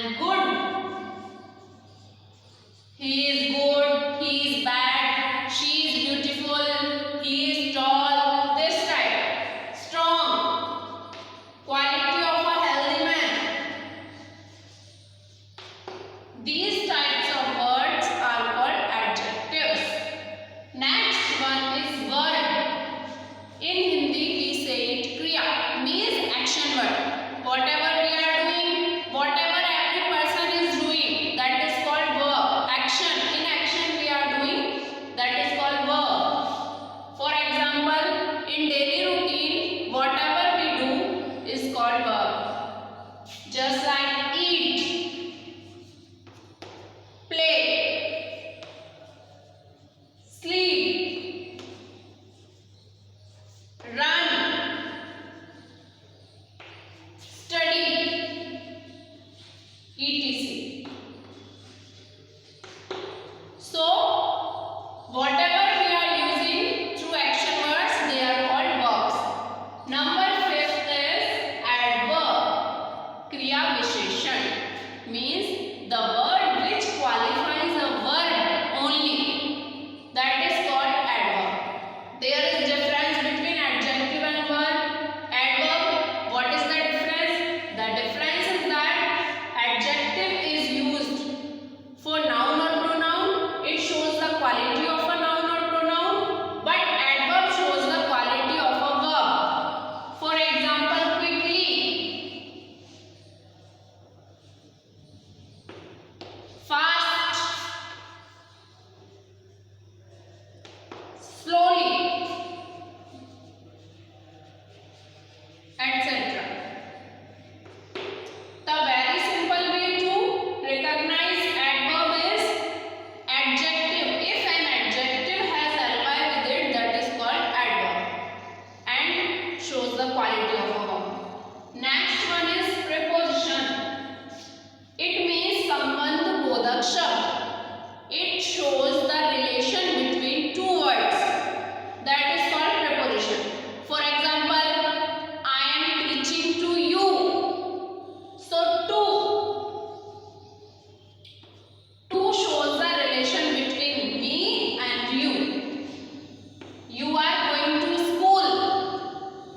and good. He is good, he is bad, she is beautiful, he is tall. This type. Strong. Quality of a healthy man. These types of words are called adjectives. Next one is verb. In Hindi we say it kriya, means action word. Whatever we are doing, whatever every person is doing, that is called verb. Action. In action we are doing, that is called verb. For example, in daily routine, whatever we do is called verb. Just like eat, play, sleep, run, study, etc. So, whatever we are using through action words, they are called verbs. Number 5th is adverb. Kriya Visheshan means the word which qualifies a verb only. That is called adverb. There is difference between adjective and verb. Adverb, what is the difference? The difference is that adjective is used for noun or pronoun. It shows the quality of a noun or pronoun. But adverb shows the quality of a verb. For example, quickly, fast, slowly, etc. The very simple way to recognize adverb is adjective. If an adjective has ly with it, that is called adverb and shows the quality of a verb. Next one is preposition. It means sambandh bodhak shabd. It shows the relation between two words. That is called preposition. For example, I am teaching to you. So to shows the relation between me and you. You are going to school.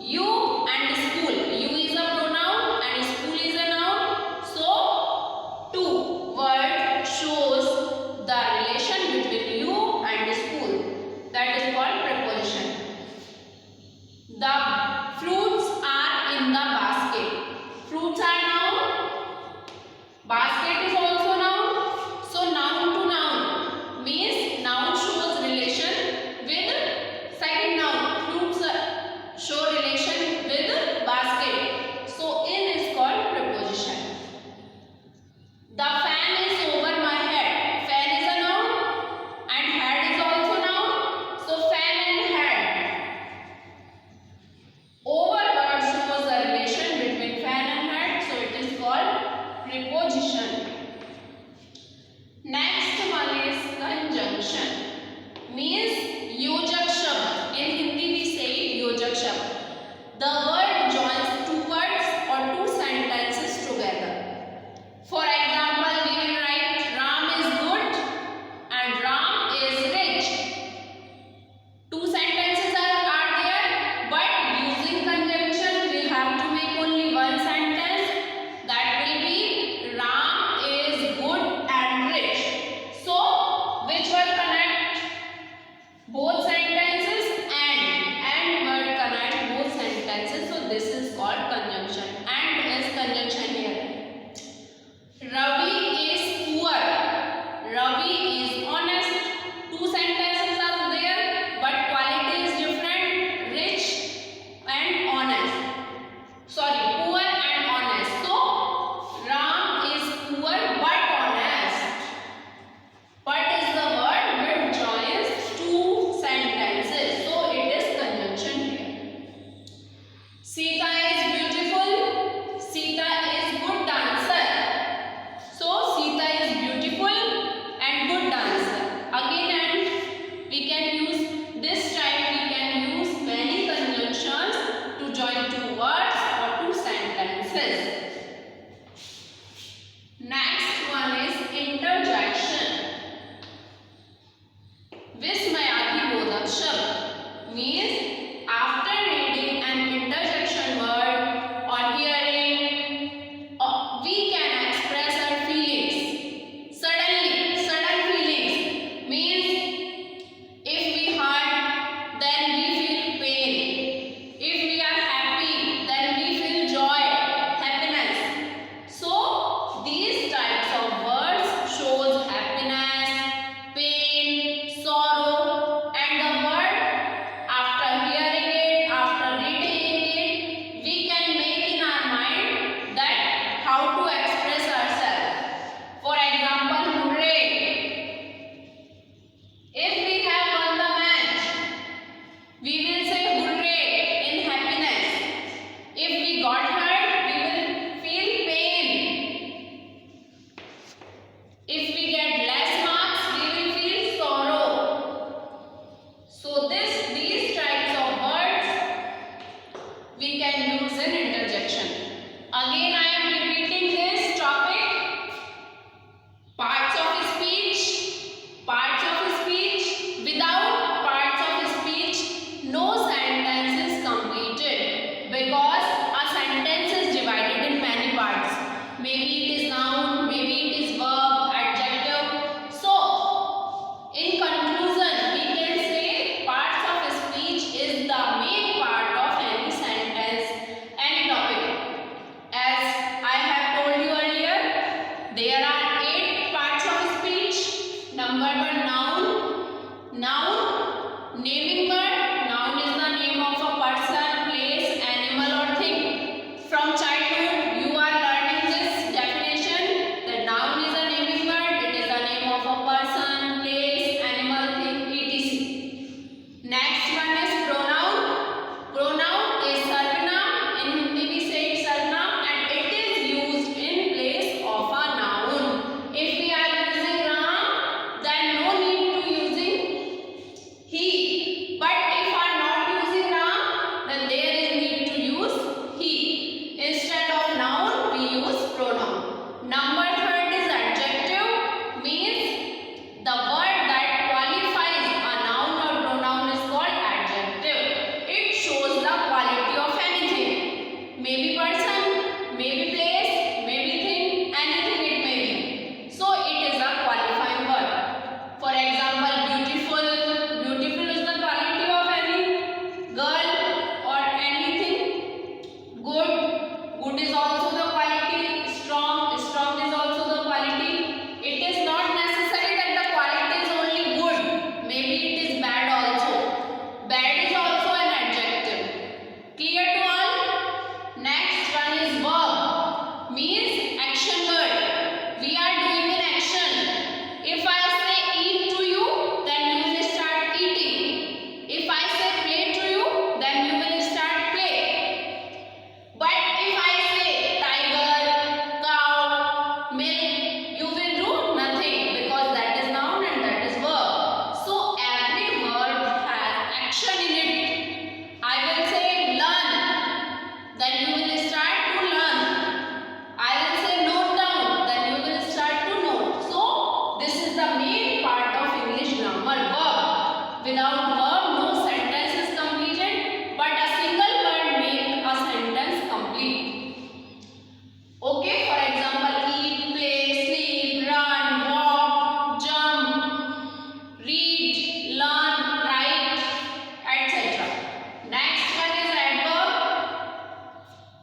You and school. You is a pronoun and school is a noun. So to word shows the relation between you and school. That is called preposition. The fruits are in the basket. Fruits are noun. Basket is also noun. So noun to noun means noun shows relation with second noun. Fruits show relation with basket. So in is called preposition. The fan is over my head. Fan is a noun and head is also noun. So fan and head. Over word shows the relation between fan and head. So it is called preposition. If we get less marks, we will feel sorrow. So these types of words we can use in interjection. Again, I am repeating this topic. Parts of speech. Parts of speech. Without parts of speech, no sentence is completed because a sentence is divided in many parts. Maybe it is noun, maybe it is verb, adjective. So, in conclusion, we can say parts of speech is the main part of any sentence, any topic. As I have told you earlier, there are 8 parts of speech. Number 1, noun. Noun, naming word. Noun is the name of a person, place, animal or thing. From childhood, you are learning this definition that noun is a naming word. It is the name of a person, place, animal, thing, etc. Next one is pronoun. Pronoun is sarvanaam. In Hindi we say it sarvanaam and it is used in place of a noun. If we are using Ram, then no need to using he. But if are not using Ram, then there is need to use he. Instead of noun, we use pronoun. Number 3 is adjective, means the word that qualifies a noun or pronoun is called adjective. It shows the quality of anything. Maybe person, maybe place, maybe thing, anything it may be. So it is a qualifying word. For example, beautiful. Beautiful is the quality of any girl or anything. Good. Good is also the quality. Strong. Strong is also the quality. It is not necessary that the quality is only good. Maybe it is bad also. Bad is also an adjective. Clear to all? Next one is verb. Means action word. We are doing an action. If I say eat to you, then you will start eating. If I say play to you, then you will start play. But if I say tiger, cow, milk, you will do nothing because that is noun and that is verb. So every word has action in it. I will say learn, then you will start to learn. I will say note down, then you will start to note. So this is the main part of English grammar, verb. Without verb, no sentence is completed, but a single word makes a sentence complete. Okay, for example, eat, play, sleep, run, walk, jump, read, learn, write, etc. Next one is adverb.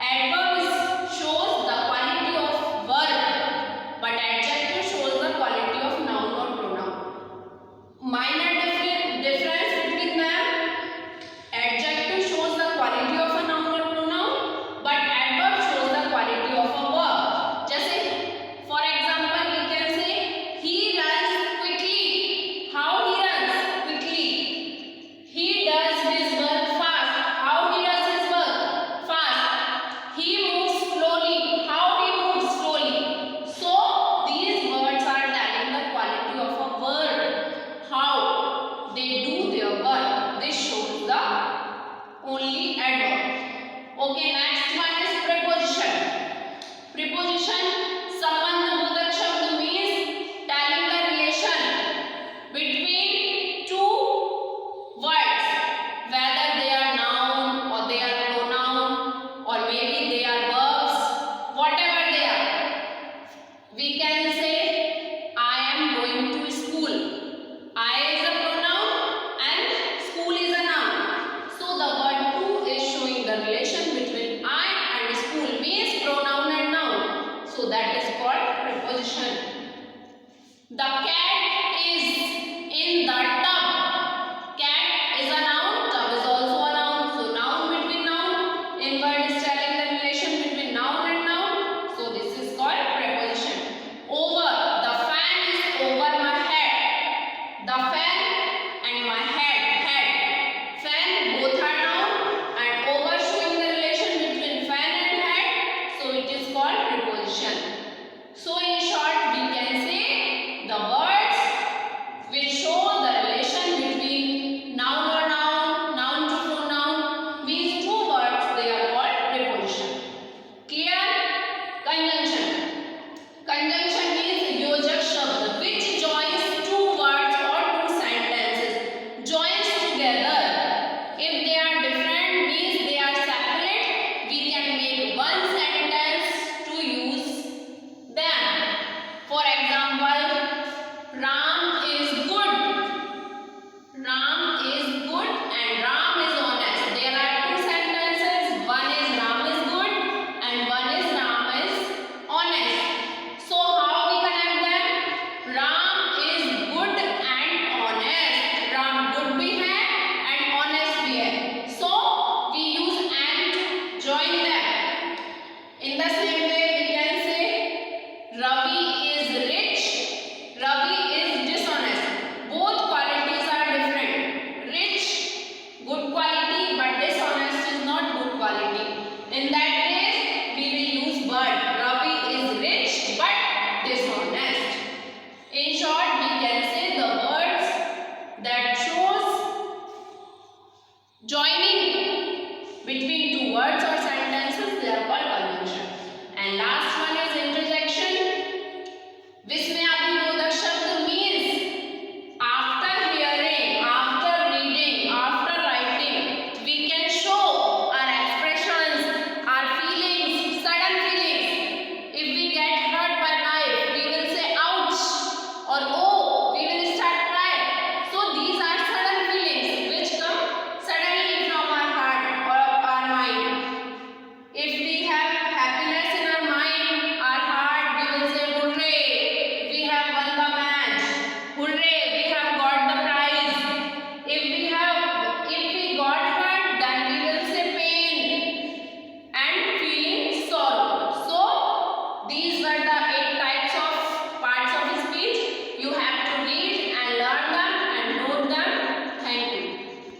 Adverb shows the quality of verb, but adjective shows the quality of noun or pronoun. Minor difference between them. Adjective shows the quality of a noun or pronoun, but adverb shows the quality of a verb. Just for example, we can say he runs quickly. How he runs quickly? He does his work fast. How he does his work? Fast. He moves slowly. How he moves slowly. So these words are telling the quality of a verb. How they do their work. This shows the only adverb. Okay, next one is preposition. Preposition संबंधबोधक शब्द means telling the relation between two words, whether they are noun or they are pronoun or maybe they are verbs, whatever they are. We can say I am going to school. I is a pronoun.